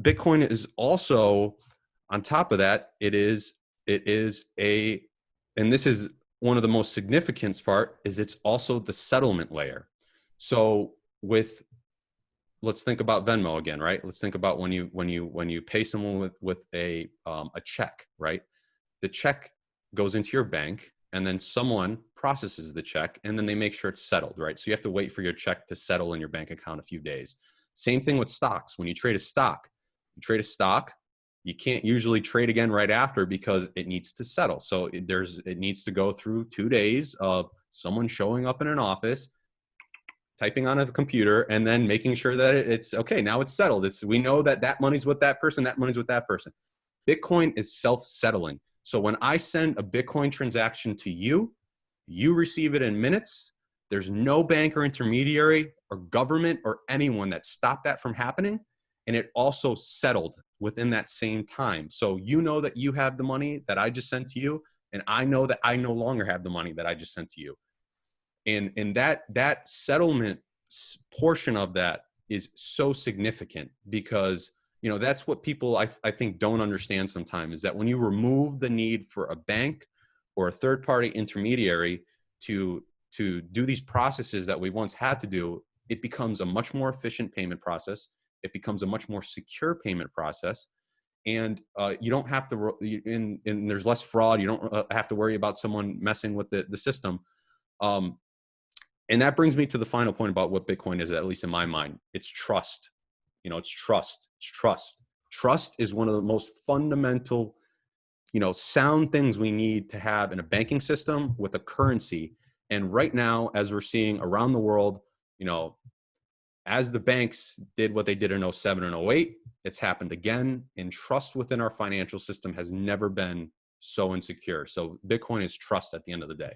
Bitcoin is also, on top of that, it is a, and this is one of the most significant part, is it's also the settlement layer. So with, let's think about Venmo again, right? Let's think about when you pay someone with a check, right? The check goes into your bank, and then someone processes the check, and then they make sure it's settled, right? So you have to wait for your check to settle in your bank account a few days. Same thing with stocks. When you trade a stock, you can't usually trade again right after because it needs to settle. So it needs to go through 2 days of someone showing up in an office, typing on a computer, and then making sure that it's okay. Now it's settled. We know that that money's with that person, that money's with that person. Bitcoin is self-settling. So when I send a Bitcoin transaction to you, you receive it in minutes. There's no bank or intermediary or government or anyone that stopped that from happening. And it also settled within that same time. So you know that you have the money that I just sent to you, and I know that I no longer have the money that I just sent to you. And that settlement portion of that is so significant, because that's what people I think don't understand sometimes, is that when you remove the need for a bank or a third party intermediary to do these processes that we once had to do, it becomes a much more efficient payment process. It becomes a much more secure payment process. And you don't have to, and there's less fraud. You don't have to worry about someone messing with the system. And that brings me to the final point about what Bitcoin is, at least in my mind. It's trust. It's trust. It's trust. Trust is one of the most fundamental, sound things we need to have in a banking system with a currency. And right now, as we're seeing around the world, as the banks did what they did in 07 and 08, it's happened again. And trust within our financial system has never been so insecure. So Bitcoin is trust at the end of the day.